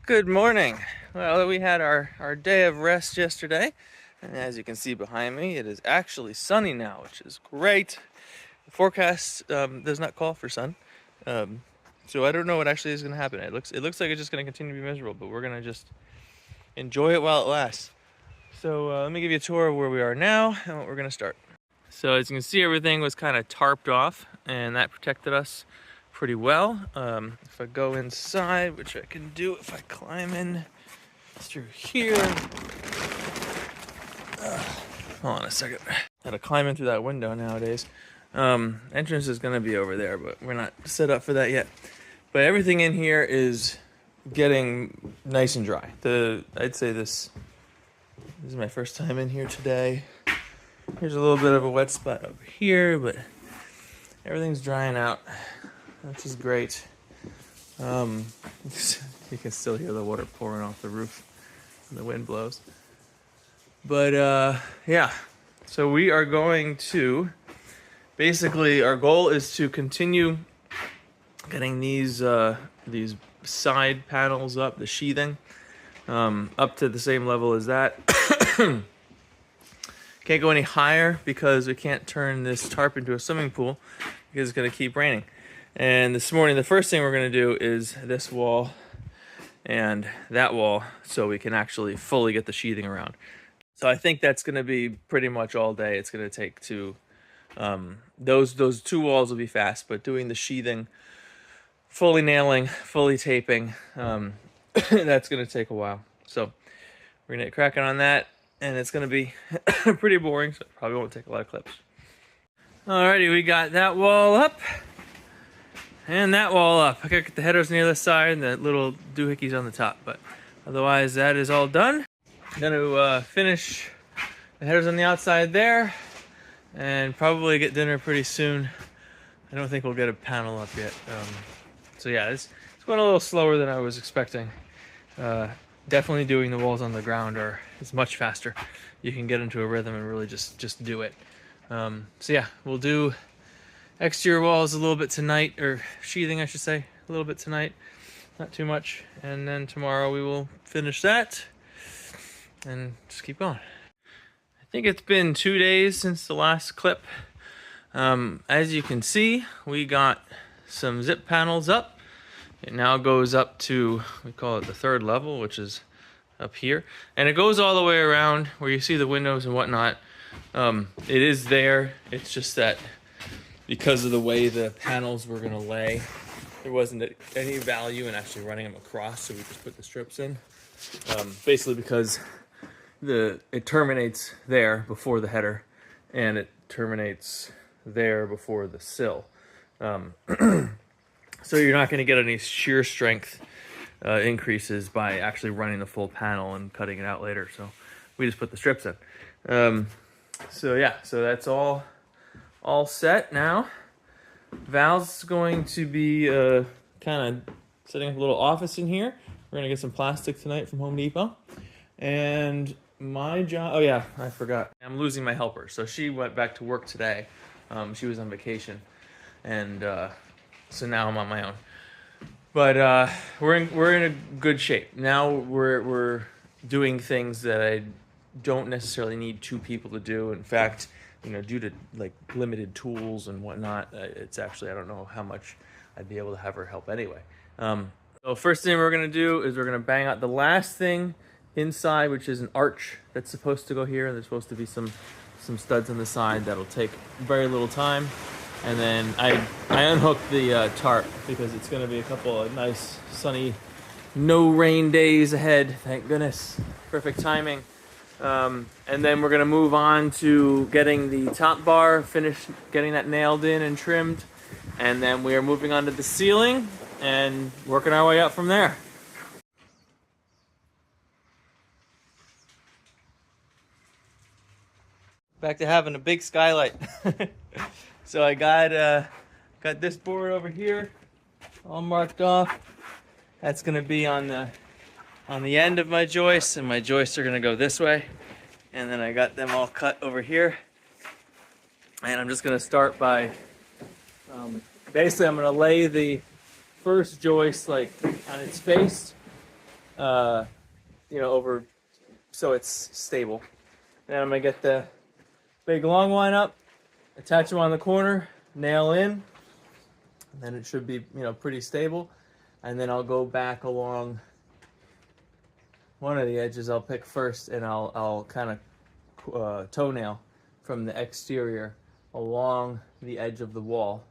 Good morning. Well, we had our day of rest yesterday, and as you can see behind me, it is actually sunny now, which is great. The forecast does not call for sun, um, so I don't know what actually is going to happen. It looks like it's just going to continue to be miserable, but we're going to just enjoy it while it lasts. So let me give you a tour of where we are now and what we're going to start. So as you can see, everything was kind of tarped off, and that protected us pretty well. If I go inside, which I can do if I climb in through here. Hold on a second. Gotta climb in through that window nowadays. Entrance is gonna be over there, but we're not set up for that yet. But everything in here is getting nice and dry. I'd say this is my first time in here today. Here's a little bit of a wet spot over here, but everything's drying out, which is great. You can still hear the water pouring off the roof when the wind blows. But yeah, so we are going to, basically our goal is to continue getting these side panels up, the sheathing, up to the same level as that. Can't go any higher because we can't turn this tarp into a swimming pool because it's going to keep raining. And this morning, the first thing we're going to do is this wall and that wall so we can actually fully get the sheathing around. So I think that's going to be pretty much all day. It's going to take to, those two walls will be fast, but doing the sheathing, fully nailing, fully taping, that's going to take a while. So we're going to get cracking on that, and it's going to be pretty boring, so it probably won't take a lot of clips. Alrighty, we got that wall up. And that wall up. I gotta get the headers near the side and the little doohickeys on the top, but otherwise that is all done. I'm gonna finish the headers on the outside there and probably get dinner pretty soon. I don't think we'll get a panel up yet. So yeah, it's going a little slower than I was expecting. Definitely doing the walls on the ground is much faster. You can get into a rhythm and really just do it. So yeah, we'll do exterior walls a little bit tonight, or sheathing I should say, a little bit tonight, not too much, and then tomorrow we will finish that and just keep going. I think it's been 2 days since the last clip. As you can see, we got some zip panels up. It now goes up to, we call it the third level, which is up here, and it goes all the way around where you see the windows and whatnot. It is there, it's just that because of the way the panels were going to lay, there wasn't any value in actually running them across, so we just put the strips in. Basically because it terminates there before the header, and it terminates there before the sill. So you're not going to get any shear strength increases by actually running the full panel and cutting it out later, so we just put the strips in. So yeah, so that's all set now. Val's going to be kind of setting up a little office in here. We're gonna get some plastic tonight from Home Depot. And my job, oh yeah, I forgot. I'm losing my helper. So she went back to work today. She was on vacation, and so now I'm on my own. But we're in a good shape now. We're doing things that I don't necessarily need two people to do. In fact, due to like limited tools and whatnot, it's actually, I don't know how much I'd be able to have her help anyway. So first thing we're gonna do is we're gonna bang out the last thing inside, which is an arch that's supposed to go here, and there's supposed to be some studs on the side. That'll take very little time. And then I unhooked the tarp because it's gonna be a couple of nice sunny, no rain days ahead, thank goodness. Perfect timing. And then we're gonna move on to getting the top bar finished, getting that nailed in and trimmed, and then we are moving on to the ceiling and working our way up from there. Back to having a big skylight. So I got this board over here all marked off. That's gonna be on the end of my joists, and my joists are gonna go this way. And then I got them all cut over here. And I'm just gonna start by, basically I'm gonna lay the first joist like on its face, you know, over so it's stable. Then I'm gonna get the big long one up, attach them on the corner, nail in, and then it should be, you know, pretty stable. And then I'll go back along one of the edges. I'll pick first, and I'll kind of toenail from the exterior along the edge of the wall,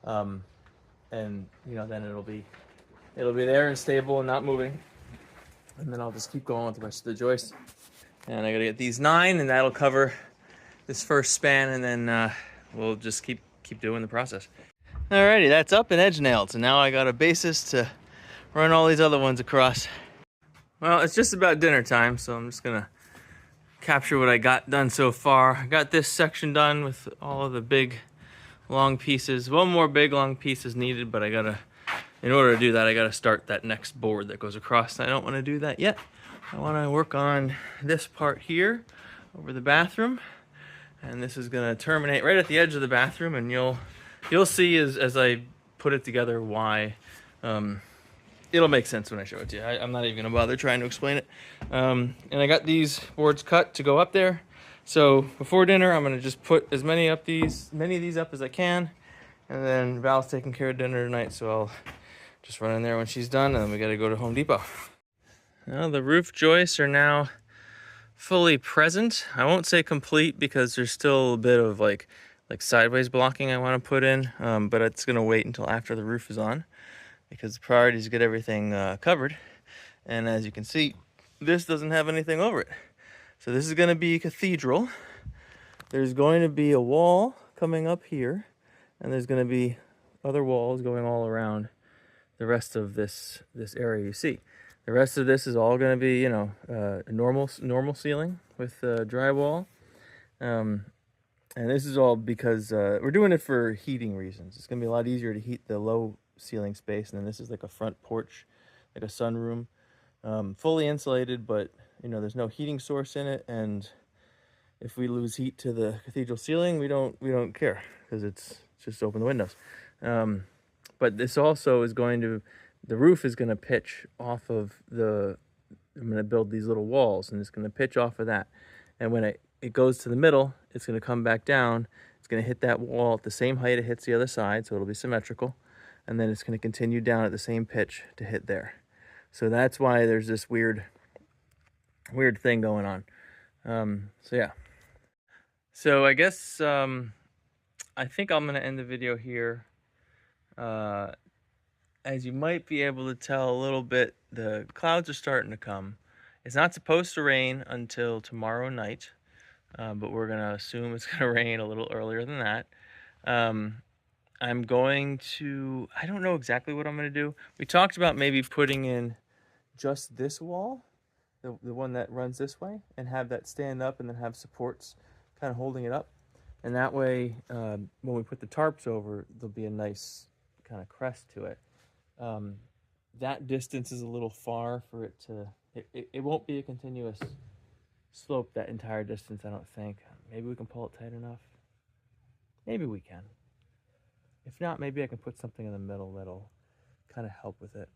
and you know, then it'll be there and stable and not moving. And then I'll just keep going with the rest of the joist. And I gotta get these 9, and that'll cover this first span, and then we'll just keep doing the process. Alrighty, that's up and edge nailed. So now I got a basis to run all these other ones across. Well, it's just about dinner time, so I'm just gonna capture what I got done so far. I got this section done with all of the big long pieces. One more big long piece is needed, but in order to do that, I gotta start that next board that goes across. I don't wanna do that yet. I wanna work on this part here over the bathroom. And this is gonna terminate right at the edge of the bathroom, and you'll see as I put it together why. It'll make sense when I show it to you. I'm not even gonna bother trying to explain it. And I got these boards cut to go up there. So before dinner, I'm gonna just put as many of these up as I can. And then Val's taking care of dinner tonight, so I'll just run in there when she's done, and then we gotta go to Home Depot. Well, the roof joists are now fully present. I won't say complete because there's still a bit of like sideways blocking I want to put in, but it's gonna wait until after the roof is on, because the priority is to get everything covered. And as you can see, this doesn't have anything over it. So this is going to be a cathedral. There's going to be a wall coming up here, and there's going to be other walls going all around the rest of this area you see. The rest of this is all going to be, you know, a normal ceiling with drywall. And this is all because we're doing it for heating reasons. It's going to be a lot easier to heat the low ceiling space, and then this is like a front porch, like a sunroom, fully insulated, but you know, there's no heating source in it, and if we lose heat to the cathedral ceiling, we don't care, because it's just open the windows. But this also is going to, the roof is going to pitch off of I'm going to build these little walls, and it's going to pitch off of that, and when it goes to the middle, it's going to come back down. It's going to hit that wall at the same height it hits the other side, so it'll be symmetrical. And then it's going to continue down at the same pitch to hit there. So that's why there's this weird thing going on. So yeah. So I guess I think I'm going to end the video here. As you might be able to tell a little bit, the clouds are starting to come. It's not supposed to rain until tomorrow night, but we're going to assume it's going to rain a little earlier than that. I'm going to, I don't know exactly what I'm going to do. We talked about maybe putting in just this wall, the one that runs this way, and have that stand up and then have supports kind of holding it up. And that way, when we put the tarps over, there'll be a nice kind of crest to it. That distance is a little far for it to, it won't be a continuous slope that entire distance, I don't think. Maybe we can pull it tight enough. Maybe we can. If not, maybe I can put something in the middle that'll kind of help with it.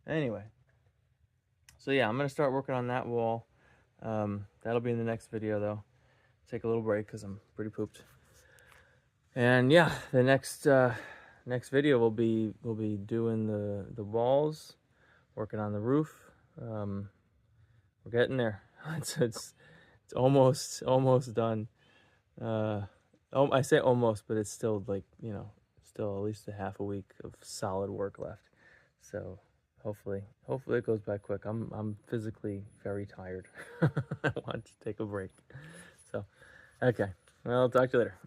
Anyway, so yeah, I'm going to start working on that wall. That'll be in the next video, though. Take a little break because I'm pretty pooped. And yeah, the next video we'll be doing the walls, working on the roof. We're getting there. It's almost done. I say almost, but it's still, like, you know, still at least a half a week of solid work left. So hopefully it goes by quick. I'm physically very tired. I want to take a break. So, okay. Well, I'll talk to you later.